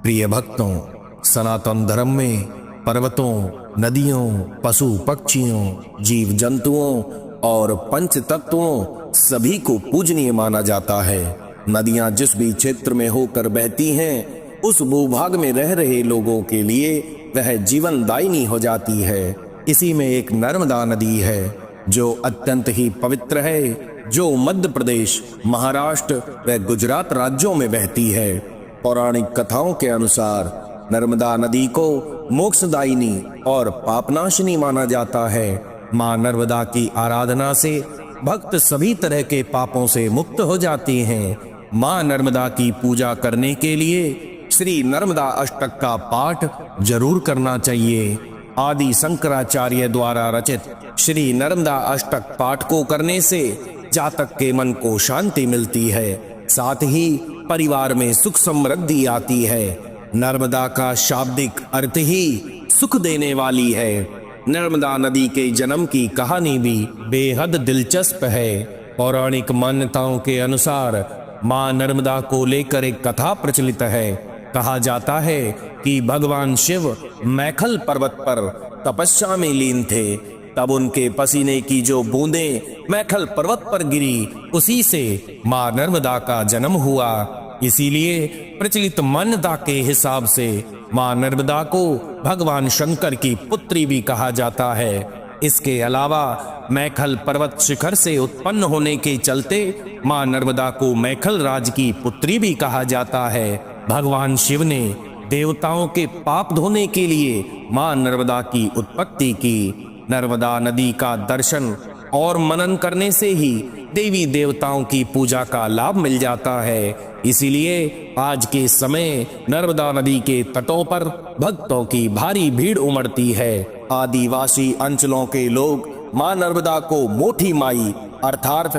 प्रिय भक्तों, सनातन धर्म में पर्वतों, नदियों, पशु पक्षियों, जीव जंतुओं और पंच तत्वों सभी को पूजनीय माना जाता है। नदियां जिस भी क्षेत्र में होकर बहती हैं, उस भूभाग में रह रहे लोगों के लिए वह जीवनदायिनी हो जाती है। इसी में एक नर्मदा नदी है जो अत्यंत ही पवित्र है, जो मध्य प्रदेश, महाराष्ट्र व गुजरात राज्यों में बहती है। पौराणिक कथाओं के अनुसार नर्मदा नदी को मोक्षदायिनी और पापनाशिनी माना जाता है। मां नर्मदा की आराधना से भक्त सभी तरह के पापों से मुक्त हो जाते हैं। मां नर्मदा की पूजा करने के लिए श्री नर्मदा अष्टक का पाठ जरूर करना चाहिए। आदि शंकराचार्य द्वारा रचित श्री नर्मदा अष्टक पाठ को करने से जातक के मन को शांति मिलती है, साथ ही परिवार में सुख समृद्धि आती है। नर्मदा का शाब्दिक अर्थ ही सुख देने वाली है। नर्मदा नदी के जन्म की कहानी भी बेहद दिलचस्प है। पौराणिक मान्यताओं के अनुसार मां नर्मदा को लेकर एक कथा प्रचलित है। कहा जाता है कि भगवान शिव मैखल पर्वत पर तपस्या में लीन थे। तब उनके पसीने की जो बूंदें मैखल पर्वत पर गिरी, उसी से मां नर्मदा का जन्म हुआ। इसीलिए प्रचलित मान्यता के हिसाब से मां नर्मदा को भगवान शंकर की पुत्री भी कहा जाता है। इसके अलावा मैखल पर्वत शिखर से उत्पन्न होने के चलते मां नर्मदा को मैखल राज की पुत्री भी कहा जाता है। भगवान शिव ने देवताओं के पाप धोने के लिए मां नर्मदा की उत्पत्ति की। नर्मदा नदी का दर्शन और मनन करने से ही देवी देवताओं की पूजा का लाभ मिल जाता है। इसीलिए आज के समय नर्मदा नदी के तटों पर भक्तों की भारी भीड़ उमड़ती है। आदिवासी अंचलों के लोग मां नर्मदा को मोठी माई अर्थात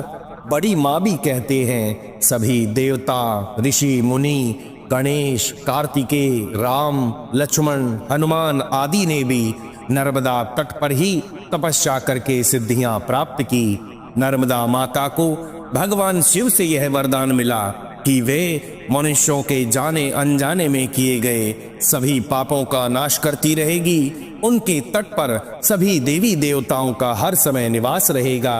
बड़ी मां भी कहते हैं। सभी देवता, ऋषि मुनि, गणेश, कार्तिकेय, राम, लक्ष्मण, हनुमान आदि ने भी नर्मदा तट पर ही तपस्या करके सिद्धियां प्राप्त की। नर्मदा माता को भगवान शिव से यह वरदान मिला कि वे मनुष्यों के जाने अनजाने में किए गए सभी पापों का नाश करती रहेगी। उनके तट पर सभी देवी देवताओं का हर समय निवास रहेगा।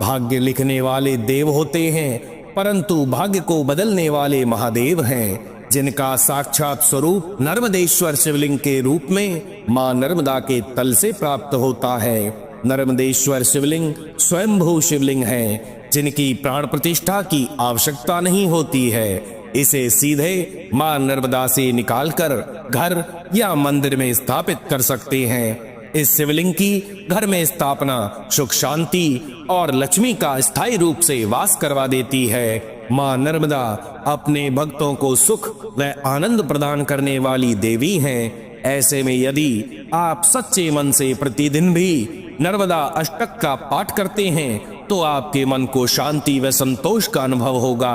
भाग्य लिखने वाले देव होते हैं, परंतु भाग्य को बदलने वाले महादेव हैं, जिनका साक्षात स्वरूप नर्मदेश्वर शिवलिंग के रूप में मां नर्मदा के तल से प्राप्त होता है। नर्मदेश्वर शिवलिंग स्वयंभू शिवलिंग है, जिनकी प्राण प्रतिष्ठा की आवश्यकता नहीं होती है। इसे सीधे मां नर्मदा से निकालकर घर या मंदिर में स्थापित कर सकते हैं। इस शिवलिंग की घर में स्थापना सुख शांति और लक्ष्मी का स्थायी रूप से वास करवा देती है। मां नर्मदा अपने भक्तों को सुख व आनंद प्रदान करने वाली देवी हैं। ऐसे में यदि आप सच्चे मन से प्रतिदिन भी नर्मदा अष्टक का पाठ करते हैं तो आपके मन को शांति व संतोष का अनुभव होगा।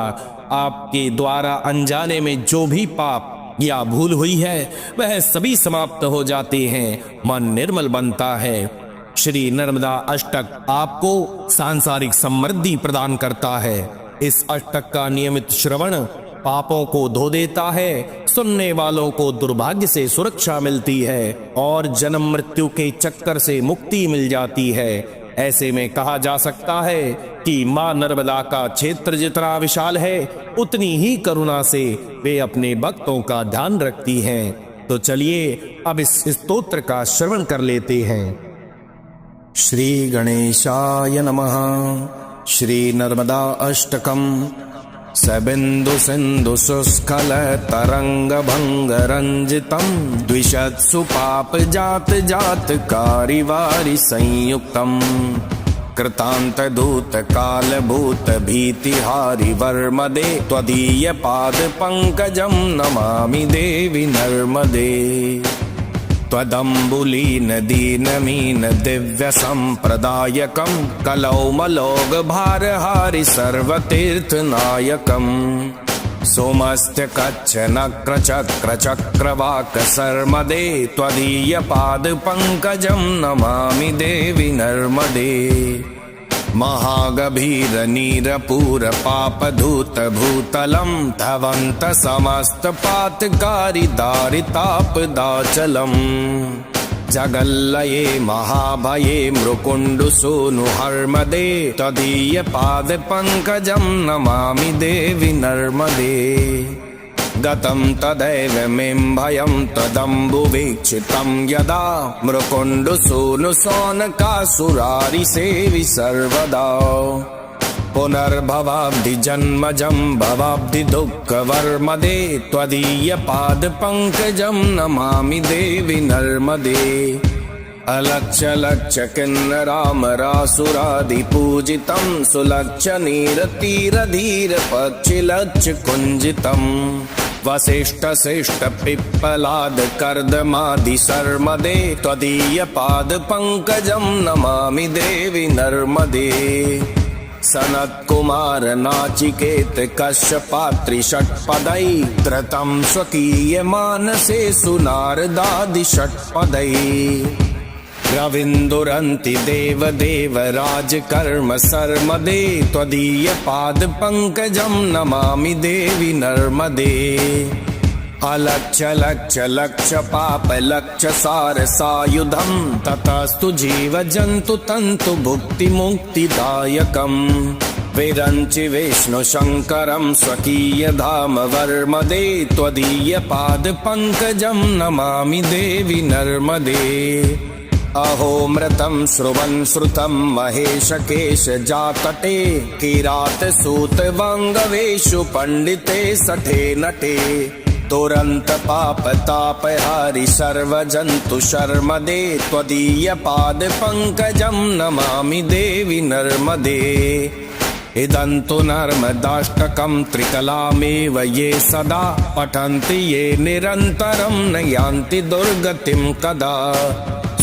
आपके द्वारा अनजाने में जो भी पाप या भूल हुई है वह सभी समाप्त हो जाते हैं। मन निर्मल बनता है। श्री नर्मदा अष्टक आपको सांसारिक समृद्धि प्रदान करता है। इस अष्टक का नियमित श्रवण पापों को धो देता है। सुनने वालों को दुर्भाग्य से सुरक्षा मिलती है और जन्म मृत्यु के चक्कर से मुक्ति मिल जाती है। ऐसे में कहा जा सकता है कि मां नर्मदा का क्षेत्र जितना विशाल है, उतनी ही करुणा से वे अपने भक्तों का ध्यान रखती हैं। तो चलिए अब इस स्तोत्र का श्रवण कर लेते हैं। श्री गणेशाय नमः। श्री नर्मदा अष्टकम। सबिंदु सिंधु शुष्कल तरंग भंग रंजितम द्विषत्सु पाप जात जात कारिवारि संयुक्तम कृतांत दूत काल भूत भीतिहारि वर्मदे त्वदीय पाद पंकजम नमामि देवी नर्मदे। त्वदम्बुलीन दीनमीन दिव्य संप्रदायकम कलौमलोग भारहारि सर्वतीर्थ नायकम सोमस्त्य कच्छ नक्र चक्र चक्रवाक सर्मदे त्वदीय पाद पंकजम नमामि देवी नर्मदे। महागभीर नीरपूर पापधूत भूतलम धवंत समस्त पातकारी दारितापदाचलम जगल्लये महाभये मृकुंडु सूनु हर्मदे तदीय पाद पंकजम नमामि देवी नर्मदे गतं तदैव में भयं तदम्बुवीक्षितं यदा मृकुंडु सूनु सौनकासुरारिसेवि सर्वदा पुनर्भवाब्धि जन्मजं भवाब्धि दुःखवर्मदे त्वदीय पाद पंकजं नमामि देवी नर्मदे अलक्ष्य लक्ष्य किन्नरामरासुरादि पूजितं सुलक्ष्य नीरतीरधीर पक्षिलक्ष्य कुंजितं वसिष्ठ शिष्ट पिप्पलाद कर्दमादि सर्मदे त्वदीय पाद पंकजं नमामि देवी नर्मदे सनत्कुमार नाचिकेत कश्यपात्रि षट्पदै धृतं स्वकीय मानसे सुनारदादि षट्पदै रविन्दुरन्ति देवदेव राजकर्म सर्मदे त्वदीय पाद पंकजं नमामि देवी नर्मदे अलक्ष्य लक्ष्य लक्ष्य पाप लक्ष्य सार सायुधं ततस्तु जीव जन्तु तन्तु भुक्ति मुक्तिदायकं विरञ्चि विष्णु शंकरं स्वकीय धाम वर्मदे त्वदीय पाद पंकजं नमामि देवी नर्मदे अहोमृतं श्रुवन् श्रुतं महेश केश जातटे किरात सूत वंगवेषु पंडिते सठे नटे दुरंत पाप तापहारि सर्वजन्तु शर्मदे त्वदीय पाद पंकजं नमामि देवी नर्मदे इदं तु नर्मदाष्टकं त्रिकलामेव ये सदा पठन्ति ये निरन्तरं न यान्ति दुर्गतिं कदा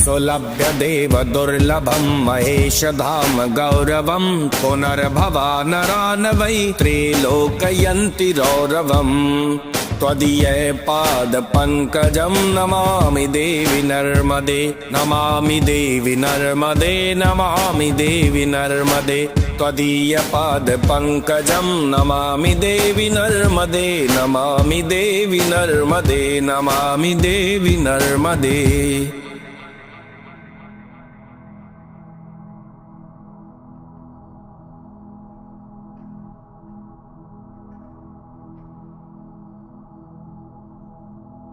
सुलभ्य देव दुर्लभं महेश धाम गौरवं पुनर्भवा नरा न वै त्रैलोकयन्ति रौरवम् त्वदीय पाद पंकजं नमामि देवी नर्मदे नमामि देवी नर्मदे नमामि देवी नर्मदे त्वदीय पाद पंकजं नमामि देवी नर्मदे नमामि देवी नर्मदे नमामि देवी नर्मदे